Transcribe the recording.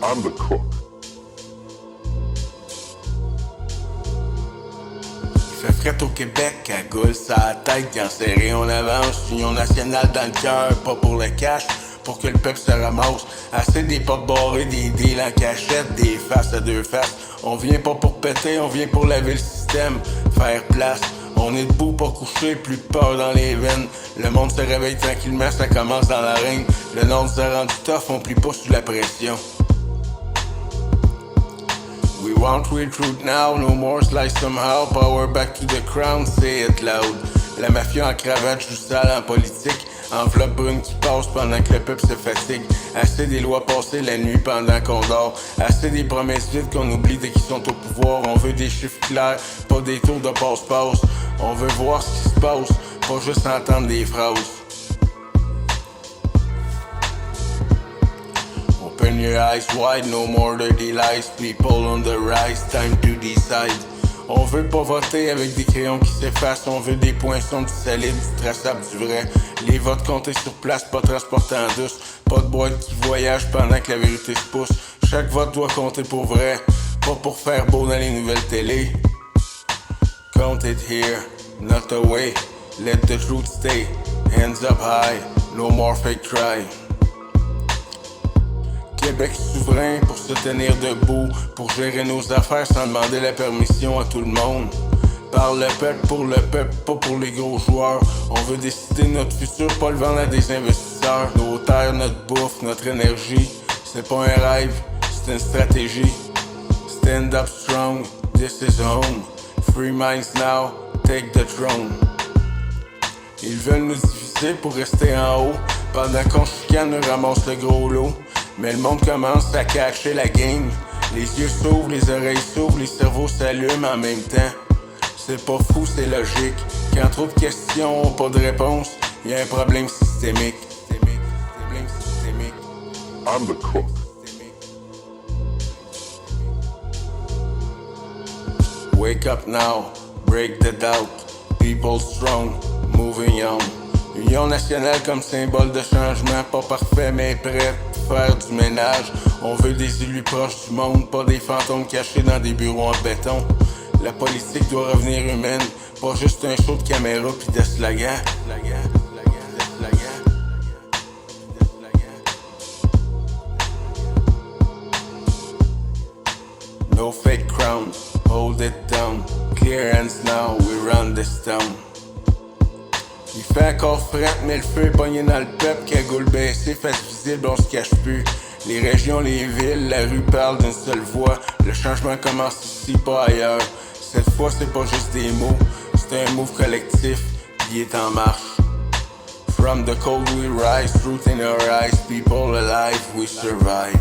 I'm the cook. Il fait fret au Québec, cagoule sa tête, quand serré on avance, union nationale dans le cœur, pas pour le cash, pour que le peuple se ramasse. Assez des portes barrées, des deals en cachette, des faces à deux faces. On vient pas pour péter, on vient pour laver le système, faire place. On est debout, pas couché, plus de peur dans les veines. Le monde se réveille tranquillement, ça commence dans l'arène. Le nord s'est rendu tough, on plie pas sous la pression. We want real truth now, no more slice somehow. Power back to the crown, say it loud. La mafia en cravate joue sale en politique. Enveloppe brune qui passe pendant que le peuple se fatigue. Assez des lois passées la nuit pendant qu'on dort. Assez des promesses vides qu'on oublie dès qu'ils sont au pouvoir. On veut des chiffres clairs, pas des tours de passe-passe. On veut voir ce qui se passe, pas juste entendre des phrases. Open your eyes wide, no more dirty lies. People on the rise, time to decide. On veut pas voter avec des crayons qui s'effacent. On veut des poinçons du solide, du traçable, du vrai. Les votes comptés sur place, pas transportés en douce. Pas de boîte qui voyage pendant que la vérité se pousse. Chaque vote doit compter pour vrai, pas pour faire beau dans les nouvelles télé. Count it here, not away. Let the truth stay, hands up high. No more fake cry. Québec souverain pour se tenir debout, pour gérer nos affaires sans demander la permission à tout le monde. Par le peuple, pour le peuple, pas pour les gros joueurs. On veut décider de notre futur, pas le vendre à des investisseurs. Nos terres, notre bouffe, notre énergie, c'est pas un rêve, c'est une stratégie. Stand up strong, this is home. Free minds now, take the throne. Ils veulent nous diviser pour rester en haut, pendant qu'on chicane, on ramasse le gros lot. Mais le monde commence à cacher la game. Les yeux s'ouvrent, les oreilles s'ouvrent, les cerveaux s'allument en même temps. C'est pas fou, c'est logique. Quand trop de questions ont pas de réponse, y a un problème systémique. I'm the cook. Wake up now, break the doubt. People strong, moving young. Union nationale comme symbole de changement, pas parfait mais prêt pour faire du ménage. On veut des élus proches du monde, pas des fantômes cachés dans des bureaux en béton. La politique doit revenir humaine, pas juste un show de caméra pis de slogans. No fake crown, hold it down. Clear hands now, we run this town. Il fait encore fret, mais le feu est pogné dans le peuple. Cagoule baissée, face visible, on se cache plus. Les régions, les villes, la rue parle d'une seule voix. Le changement commence ici, pas ailleurs. Cette fois, c'est pas juste des mots, c'est un move collectif, qui est en marche. From the cold we rise, truth in our eyes, people alive, we survive.